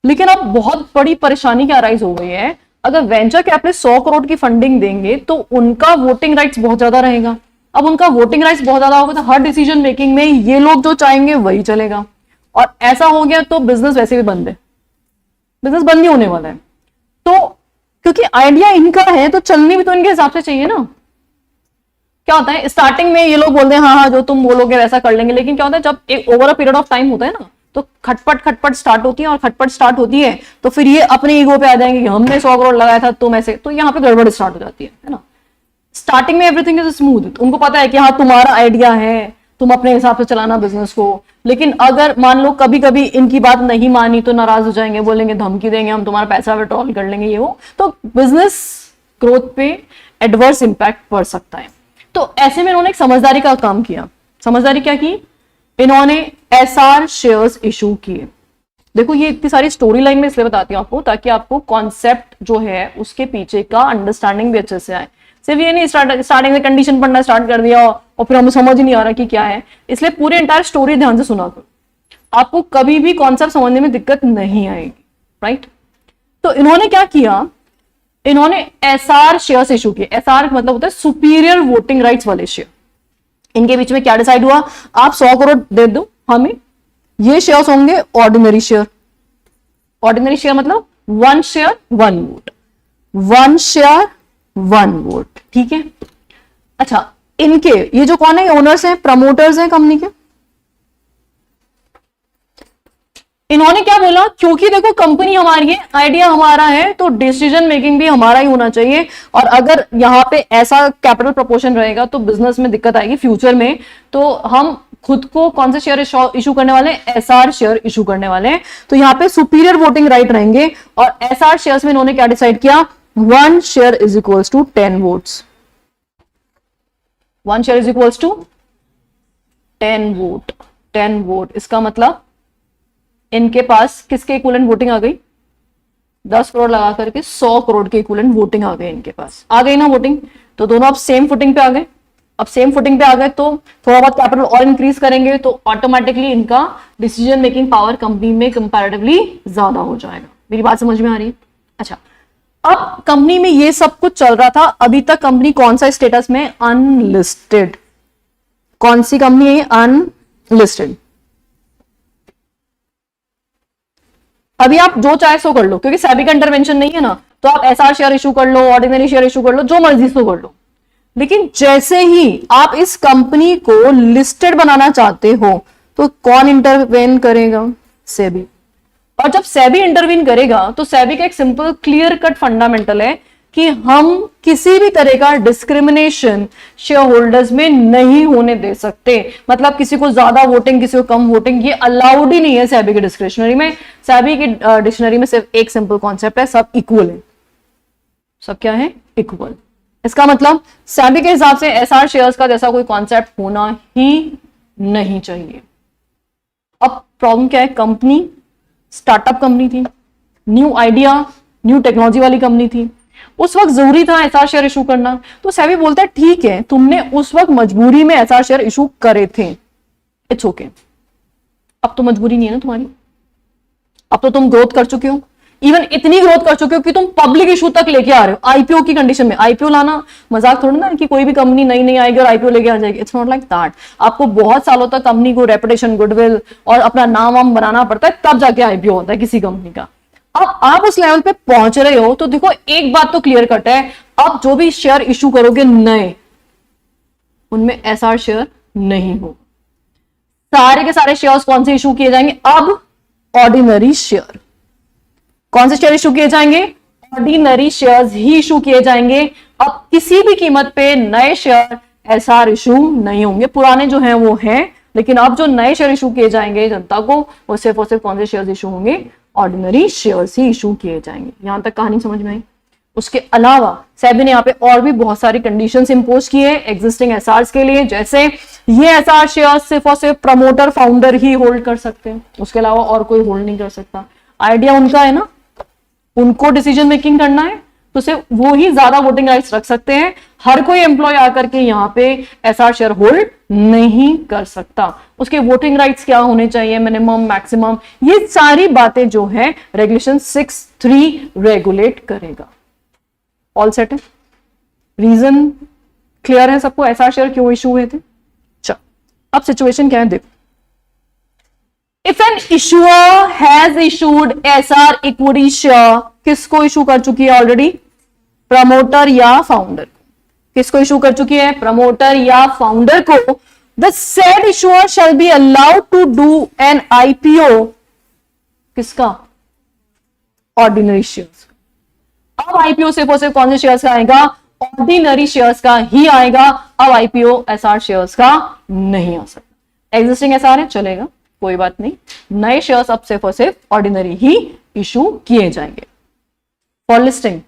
लेकिन अब बहुत बड़ी परेशानी क्या अराइज हो गई है, अगर वेंचर कैपिटलिस्ट 100 करोड़ की फंडिंग देंगे तो उनका वोटिंग राइट्स बहुत ज्यादा रहेगा। अब उनका वोटिंग राइट्स बहुत ज्यादा होगा तो हर डिसीजन मेकिंग में ये लोग जो चाहेंगे वही चलेगा, और ऐसा हो गया तो बिजनेस वैसे भी बंद है, बिजनेस बंद ही होने वाला है। तो क्योंकि आइडिया इनका है तो चलनी भी तो इनके हिसाब से चाहिए ना। क्या होता है, स्टार्टिंग में ये लोग बोलते हैं हाँ हाँ जो तुम बोलोगे वैसा कर लेंगे, लेकिन क्या होता है जब एक over a period of time होता है ना, तो खटपट स्टार्ट होती है, और खटपट स्टार्ट होती है तो फिर ये अपने ईगो पे आ जाएंगे कि हमने 100 करोड़ लगाया था तुम ऐसे, तो यहाँ पे गड़बड़ स्टार्ट हो जाती है ना। स्टार्टिंग में एवरीथिंग इज स्मूथ, उनको पता है कि हाँ तुम्हारा आइडिया है, तुम अपने हिसाब से चलाना बिजनेस को। लेकिन अगर मान लो कभी कभी इनकी बात नहीं मानी तो नाराज हो जाएंगे, बोलेंगे धमकी देंगे, हम तुम्हारा पैसा विड्रॉल कर लेंगे, ये वो, तो बिजनेस ग्रोथ पे एडवर्स इंपैक्ट पड़ सकता है। तो ऐसे में इन्होंने एक समझदारी का काम किया। समझदारी क्या की, इन्होंने SR शेयर्स इशू किए। देखो ये इतनी सारी स्टोरी लाइन में इसलिए बताती हूँ आपको ताकि आपको कॉन्सेप्ट जो है उसके पीछे का अंडरस्टैंडिंग भी अच्छे से आए। सिर्फ ये नहीं स्टार्टिंग से कंडीशन पढ़ना स्टार्ट कर दिया और फिर हमें समझ ही नहीं आ रहा कि क्या है, इसलिए पूरी एंटायर स्टोरी ध्यान से सुना करो। आपको कभी भी कॉन्सेप्ट समझने में दिक्कत नहीं आएगी, राइट। तो इन्होंने क्या किया, इन्होंने एसआर शेयर्स इशू किए। एसआर मतलब होता है सुपीरियर वोटिंग राइट्स वाले शेयर। इनके बीच में क्या डिसाइड हुआ, आप 100 करोड़ दे दो हमें, ये शेयर्स होंगे ऑर्डिनरी शेयर। ऑर्डिनरी शेयर मतलब 1 शेयर 1 वोट, 1 शेयर 1 वोट, ठीक है। अच्छा, इनके ये जो कौन है, ओनर्स हैं, प्रमोटर्स हैं कंपनी के। इन्होंने क्या बोला, क्योंकि देखो कंपनी हमारी है, आइडिया हमारा है, तो डिसीजन मेकिंग भी हमारा ही होना चाहिए। और अगर यहां पे ऐसा कैपिटल प्रोपोर्शन रहेगा तो बिजनेस में दिक्कत आएगी फ्यूचर में। तो हम खुद को कौन से शेयर इशू करने वाले हैं, एसआर शेयर इशू करने वाले हैं। तो यहां पे सुपीरियर वोटिंग राइट रहेंगे। और एसआर शेयर्स में इन्होंने क्या डिसाइड किया, 1 share is equals to 10 votes. 1 share is equals to 10 vote. 10 vote, इसका मतलब इनके पास किसके इक्विवेलेंट वोटिंग आ गई, 10 करोड़ लगा करके 100 करोड़ के इक्विवेलेंट वोटिंग आ गई इनके पास, आ गई ना वोटिंग। तो दोनों अब सेम फुटिंग पे आ गए। अब सेम फुटिंग पे आ गए तो थोड़ा बहुत कैपिटल और इंक्रीज करेंगे तो ऑटोमेटिकली इनका डिसीजन मेकिंग पावर कंपनी में कंपैरेटिवली ज्यादा हो जाएगा। मेरी बात समझ में आ रही है? अच्छा, अब कंपनी में ये सब कुछ चल रहा था। अभी तक कंपनी कौन सा स्टेटस में, अनलिस्टेड। कौन सी कंपनी है, अनलिस्टेड। अभी आप जो चाहे सो कर लो, क्योंकि सेबी का इंटरवेंशन नहीं है ना, तो आप एसआर शेयर इशू कर लो, ऑर्डिनरी शेयर इशू कर लो, जो मर्जी सो कर लो। लेकिन जैसे ही आप इस कंपनी को लिस्टेड बनाना चाहते हो तो कौन इंटरवेन करेगा, सेबी। और जब सेबी इंटरवीन करेगा तो सेबी का एक सिंपल क्लियर कट फंडामेंटल है कि हम किसी भी तरह का डिस्क्रिमिनेशन शेयर होल्डर्स में नहीं होने दे सकते। मतलब किसी को ज्यादा वोटिंग, किसी को कम वोटिंग, ये अलाउड ही नहीं है सेबी के डिस्क्रिशनरी में। सेबी की डिक्शनरी में सिर्फ एक सिंपल कॉन्सेप्ट है, सब इक्वल है। सब क्या है, इक्वल। इसका मतलब सेबी के हिसाब से एसआर शेयर्स का जैसा कोई कॉन्सेप्ट होना ही नहीं चाहिए। अब प्रॉब्लम क्या है, कंपनी स्टार्टअप कंपनी थी, न्यू आइडिया, न्यू टेक्नोलॉजी वाली कंपनी थी। उस वक्त जरूरी था एसआर शेयर इशू करना। तो सेबी बोलता है ठीक है, तुमने उस वक्त मजबूरी में एसआर शेयर इशू करे थे, इट्स ओके। अब तो मजबूरी नहीं है ना तुम्हारी, अब तो तुम ग्रोथ कर चुके हो, इवन इतनी ग्रोथ कर चुके हो कि तुम पब्लिक इशू तक लेके आ रहे हो आईपीओ की कंडीशन में। आईपीओ लाना मजाक थोड़ा ना कि कोई भी कंपनी नई नई आएगी और आईपीओ लेके आ जाएगी, इट्स नॉट लाइक दैट। आपको बहुत सालों तक कंपनी को रेपुटेशन, गुडविल और अपना नाम वाम बनाना पड़ता है, तब जाके आईपीओ होता है किसी कंपनी का। अब आप उस लेवल पे पहुंच रहे हो तो देखो एक बात तो क्लियर कट है, अब जो भी शेयर इशू करोगे नए, उनमें एसआर शेयर नहीं हो। सारे के सारे शेयर्स कौन से इशू किए जाएंगे, अब ऑर्डिनरी शेयर। कौन से शेयर इशू किए जाएंगे, ऑर्डिनरी शेयर्स ही इशू किए जाएंगे। अब किसी भी कीमत पे नए शेयर एसआर इशू नहीं होंगे, पुराने जो हैं वो हैं, लेकिन अब जो नए शेयर इशू किए जाएंगे जनता को, वो सिर्फ और सिर्फ कौन से शेयर इशू होंगे, ऑर्डिनरी शेयर्स ही इशू किए जाएंगे। यहां तक कहानी समझ में आई? उसके अलावा सेबी ने यहाँ पे और भी बहुत सारी कंडीशंस इंपोज की है एग्जिस्टिंग एसआर के लिए, जैसे ये एसआर शेयर सिर्फ और सिर्फ प्रमोटर फाउंडर ही होल्ड कर सकते हैं, उसके अलावा और कोई होल्ड नहीं कर सकता। आइडिया उनका है ना, उनको डिसीजन मेकिंग करना है, तो सिर्फ वो ही ज्यादा वोटिंग राइट्स रख सकते हैं। हर कोई एम्प्लॉय आकर के यहाँ पे एसआर शेयर होल्ड नहीं कर सकता। उसके वोटिंग राइट्स क्या होने चाहिए, मिनिमम, मैक्सिमम, ये सारी बातें जो है रेगुलेशन 6(3) रेगुलेट करेगा। ऑल सेट है, रीजन क्लियर है सबको, एसआर शेयर क्यों इशू हुए थे। चल अब सिचुएशन क्या है देखो। If an issuer has issued SR equity share, किसको इशू कर चुकी है ऑलरेडी, प्रमोटर या फाउंडर। किसको इशू कर चुकी है, प्रमोटर या फाउंडर को। The said issuer shall be allowed to do an IPO, किसका, ऑर्डिनरी शेयर्स। अब आईपीओ सिर्फ और सिर्फ कौन से शेयर्स का आएगा, ऑर्डिनरी शेयर्स का ही आएगा। अब आईपीओ एसआर शेयर्स का नहीं आ सकता। एग्जिस्टिंग एसआर है चलेगा, कोई बात नहीं, नए शेयर्स अब सिर्फ और सिर्फ ऑर्डिनरी ही इशू किए जाएंगे। फॉर लिस्टिंग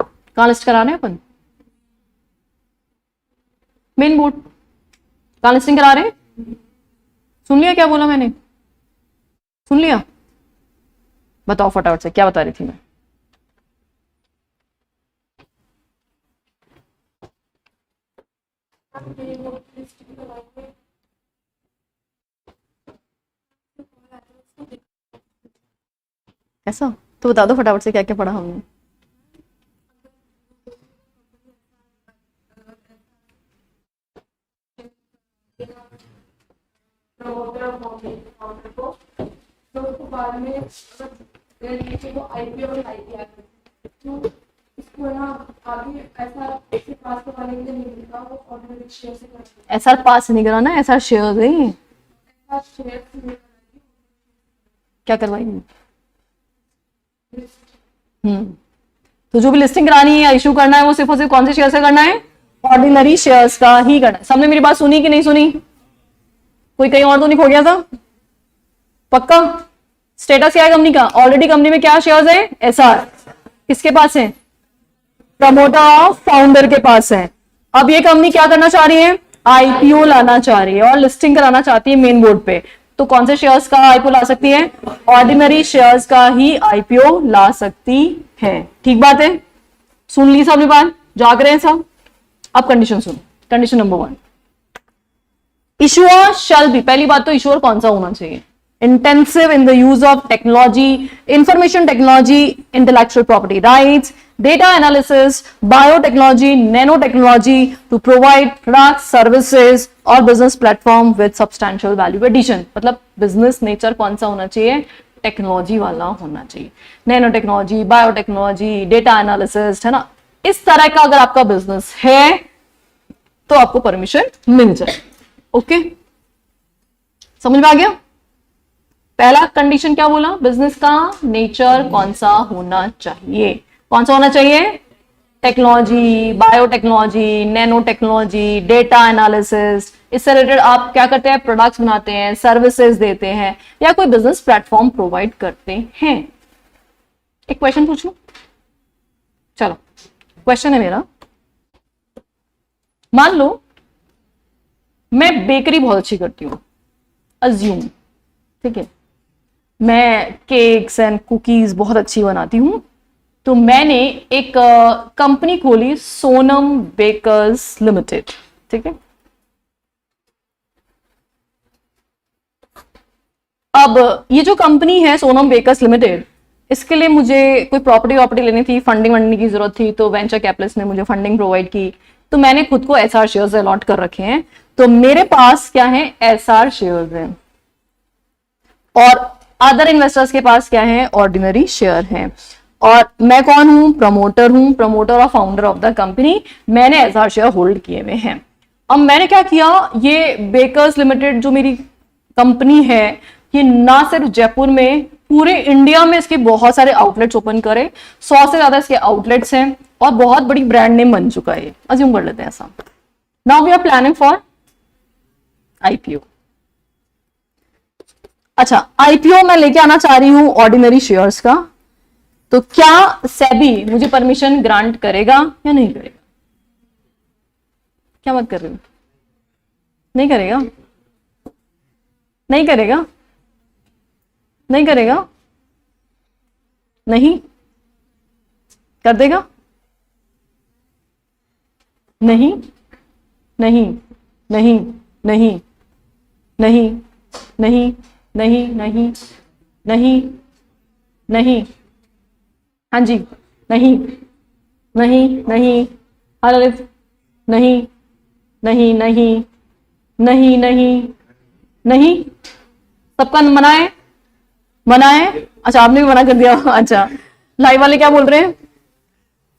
कहां लिस्ट करा रहे हैं अपन, मेन बोर्ड। कहां लिस्टिंग करा रहे हैं, सुन लिया क्या बोला मैंने, सुन लिया, बताओ फटाफट से क्या बता रही थी मैं। ऐसा तो बता दो फटाफट से क्या क्या पढ़ा हमने। एसआर पास नहीं कराना, एसआर शेयर है। क्या करवाएंगे? तो जो भी लिस्टिंग करानी है या इशू करना है वो सिर्फ और सिर्फ कौन से शेयर से करना है? ऑर्डिनरी शेयर्स का ही करना है। सबने मेरी बात सुनी कि नहीं सुनी? कोई कहीं और तो नहीं खो गया था? पक्का? स्टेटस क्या है कंपनी का? ऑलरेडी कंपनी में क्या शेयर्स है? एसआर। किसके पास है? प्रमोटर ऑफ फाउंडर के पास है। अब ये कंपनी क्या करना चाह रही है? आईपीओ लाना चाह रही है और लिस्टिंग कराना चाहती है मेन बोर्ड पे। तो कौन से शेयर्स का आईपीओ ला सकती है? ऑर्डिनरी शेयर्स का ही आईपीओ ला सकती है। ठीक बात है? सुन ली सबने बात? जाग रहे हैं सब? अब कंडीशन सुनो। Condition number 1, issuer shall be, पहली बात तो इशुअर कौन सा होना चाहिए? Intensive in the use of technology, information technology, intellectual property rights, data analysis, biotechnology, nanotechnology to provide products, services और business platform with substantial value addition। मतलब business nature कौन सा होना चाहिए? टेक्नोलॉजी वाला होना चाहिए। Nano technology, biotechnology, data analysis, है ना? इस तरह का अगर आपका बिजनेस है तो आपको परमिशन मिल जाए। ओके, समझ में आ गया? पहला कंडीशन क्या बोला? बिजनेस का नेचर कौन सा होना चाहिए? कौन सा होना चाहिए? Technology, biotechnology, nano technology, data analysis, इससे रिलेटेड आप क्या करते हैं? प्रोडक्ट्स बनाते हैं, सर्विसेज देते हैं या कोई बिजनेस प्लेटफॉर्म प्रोवाइड करते हैं। एक क्वेश्चन पूछ लूं? चलो, क्वेश्चन है मेरा, मान लो मैं बेकरी बहुत अच्छी करती हूं, अज्यूम, ठीक है, मैं केक्स एंड कुकीज बहुत अच्छी बनाती हूं, तो मैंने एक कंपनी खोली, सोनम बेकर्स लिमिटेड, ठीक है। अब ये जो कंपनी है सोनम बेकर्स लिमिटेड, इसके लिए मुझे कोई प्रॉपर्टी लेनी थी, फंडिंग वंडिंग की जरूरत थी, तो वेंचर कैपिटलिस्ट ने मुझे फंडिंग प्रोवाइड की, तो मैंने खुद को एसआर शेयर्स अलॉट कर रखे हैं। तो मेरे पास क्या है? एसआर शेयर्स हैं। और अदर इन्वेस्टर्स के पास क्या है? ऑर्डिनरी शेयर हैं। और मैं कौन हूं? प्रमोटर हूं, प्रमोटर और फाउंडर ऑफ द कंपनी। मैंने एसआर शेयर होल्ड किए हुए हैं। अब मैंने क्या किया, ये बेकर्स लिमिटेड जो मेरी कंपनी है, ये ना सिर्फ जयपुर में, पूरे इंडिया में इसके बहुत सारे आउटलेट्स ओपन करे, 100 से ज्यादा इसके आउटलेट्स हैं और बहुत बड़ी ब्रांड नेम बन चुका है। अज्यूम कर लेते हैं ऐसा। Now we are planning for IPO. अच्छा, आईपीओ मैं लेके आना चाह रही हूं ऑर्डिनरी शेयर्स का, तो क्या सेबी मुझे परमिशन ग्रांट करेगा या नहीं करेगा? क्या मत कर रहे हो? नहीं करेगा? नहीं करेगा? नहीं करेगा? नहीं कर देगा? नहीं नहीं नहीं नहीं नहीं नहीं नहीं नहीं नहीं नहीं, हाँ जी, नहीं नहीं नहीं, हाँ ललित, नहीं नहीं नहीं नहीं नहीं नहीं, सबका मना है? मना है? अच्छा, आपने भी मना कर दिया। अच्छा, लाइव वाले क्या बोल रहे हैं?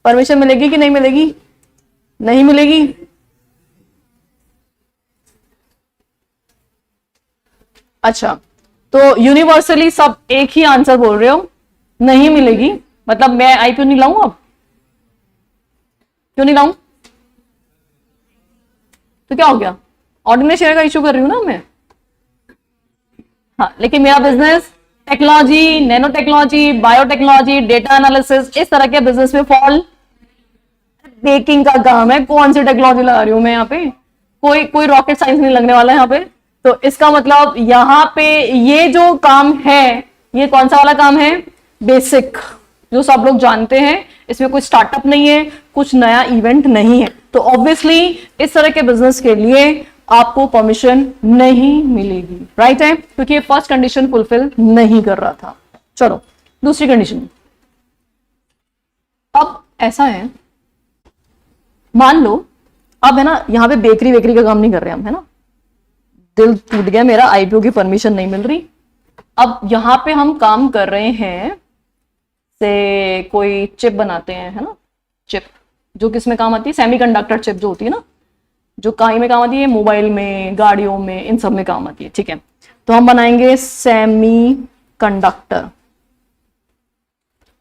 परमिशन मिलेगी कि नहीं मिलेगी? नहीं मिलेगी? अच्छा, तो यूनिवर्सली सब एक ही आंसर बोल रहे हो, नहीं मिलेगी। मतलब मैं आईपीओ नहीं लाऊं अब? क्यों नहीं लाऊं? तो क्या हो गया? ऑर्डिनरी शेयर का इशू कर रही हूं ना मैं। हाँ, लेकिन मेरा business technology, nano technology, biotechnology, data analysis, इस तरह के बिजनेस में फॉल। बेकिंग का काम है, कौन सी टेक्नोलॉजी लगा रही हूं मैं यहाँ पे? कोई रॉकेट साइंस नहीं लगने वाला है यहाँ पे। तो इसका मतलब यहाँ पे ये जो काम है, ये कौन सा वाला काम है? बेसिक, जो सब लोग जानते हैं। इसमें कोई स्टार्टअप नहीं है, कुछ नया इवेंट नहीं है। तो ऑब्वियसली इस तरह के बिजनेस के लिए आपको परमिशन नहीं मिलेगी, राइट है, क्योंकि ये फर्स्ट कंडीशन फुलफिल नहीं कर रहा था। चलो, दूसरी कंडीशन, अब ऐसा है, मान लो अब है ना, यहां पे बेकरी वेकरी का काम नहीं कर रहे हम, है ना, दिल टूट गया मेरा, आईपीओ की परमिशन नहीं मिल रही। अब यहां पे हम काम कर रहे हैं, से कोई चिप बनाते हैं, है ना, चिप जो किसमें काम आती है, सेमीकंडक्टर चिप जो होती है ना, जो कहीं में काम आती है, मोबाइल में, गाड़ियों में, इन सब में काम आती है, ठीक है। तो हम बनाएंगे सेमी कंडक्टर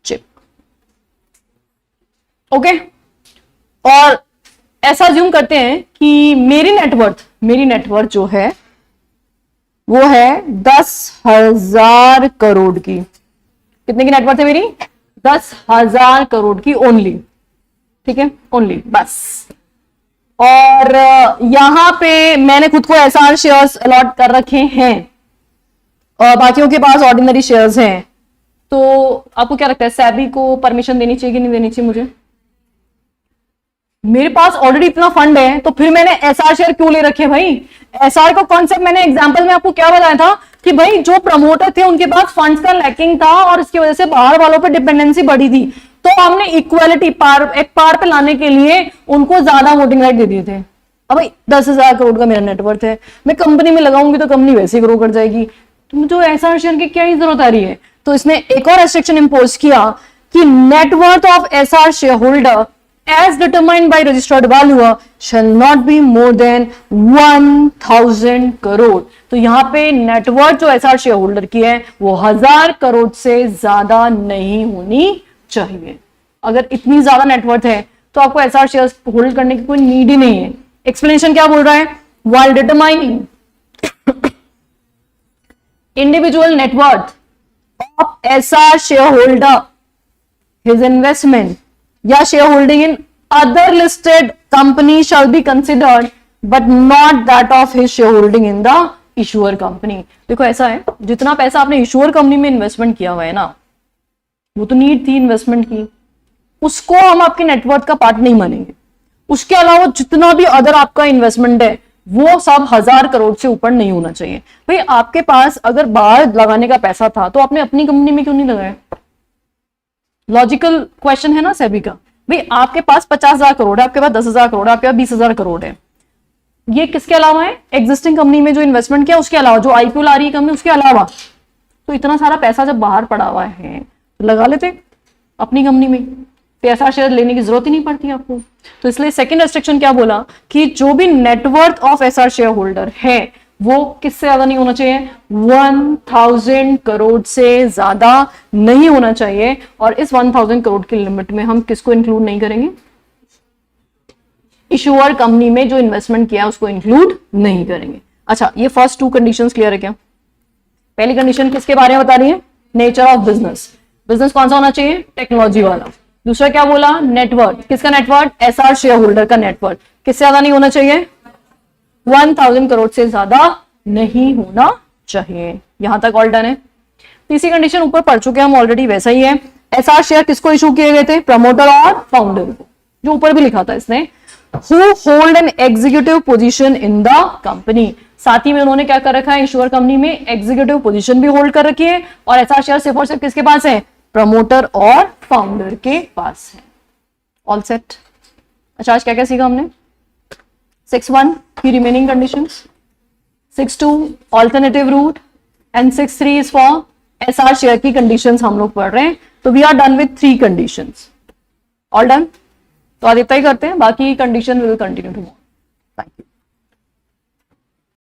चिप, ओके। और ऐसा ज्यूम करते हैं कि मेरी नेटवर्थ जो है वो है 10,000 करोड़ की। कितने की नेटवर्थ है मेरी? 10,000 करोड़ की ओनली, ठीक है, ओनली, बस। और यहां पे मैंने खुद को एसआर शेयर्स अलॉट कर रखे हैं और बाकियों के पास ऑर्डिनरी शेयर्स हैं। तो आपको क्या लगता है, सेबी को परमिशन देनी चाहिए कि नहीं देनी चाहिए मुझे? मेरे पास ऑलरेडी इतना फंड है, तो फिर मैंने एसआर शेयर क्यों ले रखे भाई? एसआर का कॉन्सेप्ट मैंने एग्जांपल में आपको क्या बताया था कि भाई जो प्रमोटर थे उनके पास फंड्स का लैकिंग था और इसकी वजह से बाहर वालों पे डिपेंडेंसी बढ़ी थी, तो हमने इक्वालिटी एक पार पे लाने के लिए उनको ज्यादा वोटिंग राइट दे दिए थे। अब भाई 10,000 करोड़ का मेरा नेटवर्थ है, मैं कंपनी में लगाऊंगी तो कंपनी वैसे ही ग्रो कर जाएगी, तो मुझे एसआर शेयर की क्या ही जरूरत आ रही है? तो इसने एक और रेस्ट्रिक्शन इंपोज किया कि net worth of SR share holder as determined by registered valuer shall not be more than 1,000 crore. तो यहां पे नेटवर्थ जो एसआर शेयर होल्डर की है वो 1,000 करोड़ से ज्यादा नहीं होनी चाहिए। अगर इतनी ज्यादा नेटवर्थ है तो आपको एसआर शेयर होल्ड करने की कोई नीड ही नहीं है। एक्सप्लेनेशन क्या बोल रहा है? while determining individual net worth of SR shareholder, his investment या share holding in other listed company shall be considered but not that of his share holding in the issuer company. देखो ऐसा है, जितना पैसा आपने इशुअर कंपनी में investment किया हुआ है ना, वो तो नीड थी इन्वेस्टमेंट की, उसको हम आपके नेटवर्थ का पार्ट नहीं मानेंगे। उसके अलावा जितना भी अदर आपका इन्वेस्टमेंट है वो सब 1,000 करोड़ से ऊपर नहीं होना चाहिए। भाई आपके पास अगर बाहर लगाने का पैसा था तो आपने अपनी कंपनी में क्यों नहीं लगाया? लॉजिकल क्वेश्चन है ना सेबी का। भाई आपके पास 50,000 करोड़ है, आपके पास 10,000 करोड़ है, आपके पास 20,000 करोड़ है, ये किसके अलावा है? एग्जिस्टिंग कंपनी में जो इन्वेस्टमेंट किया उसके अलावा, जो आईपीओ ला रही है कंपनी उसके अलावा। तो इतना सारा पैसा जब बाहर पड़ा हुआ है तो लगा लेते अपनी कंपनी में, पैसा शेयर लेने की जरूरत ही नहीं पड़ती आपको। तो इसलिए सेकंड रेस्ट्रिक्शन क्या बोला कि जो भी net worth of SR share holder है वो किससे ज्यादा नहीं होना चाहिए? 1,000 करोड़ से ज्यादा नहीं होना चाहिए। और इस 1,000 करोड़ की लिमिट में हम किसको इंक्लूड नहीं करेंगे? इशुअर कंपनी में जो इन्वेस्टमेंट किया उसको इंक्लूड नहीं करेंगे। अच्छा, ये फर्स्ट 2 कंडीशंस क्लियर है क्या? पहली कंडीशन किसके बारे में बता रही है? Nature of business. बिजनेस कौन सा होना चाहिए? टेक्नोलॉजी वाला। दूसरा क्या बोला? नेटवर्थ। किसका नेटवर्थ? एसआर शेयर होल्डर का नेटवर्थ किससे ज्यादा नहीं होना चाहिए? 1,000 करोड़ से ज्यादा नहीं होना चाहिए। यहां तक ऑल डन है। तीसरी कंडीशन ऊपर पढ़ चुके हैं हम ऑलरेडी, वैसा ही है। एसआर शेयर किसको इशू किए गए थे? प्रमोटर और फाउंडर को, जो ऊपर भी लिखा था इसने, who hold an executive position in the company. साथ ही में उन्होंने क्या कर रखा है? इशुअर कंपनी में एग्जीक्यूटिव पोजीशन भी होल्ड कर रखी है। और एसआर शेयर सिर्फ और सिर्फ किसके पास है? प्रमोटर और फाउंडर के पास है। All set. अच्छा, आज क्या क्या सीखा हमने? 6.1 की remaining conditions, 6.2 alternative route and 6.3 is for SR share की कंडीशंस हम लोग पढ़ रहे हैं। तो we are done with 3 conditions. All done. तो आज इतना ही करते हैं, बाकी कंडीशन विल कंटिन्यू टुमारो।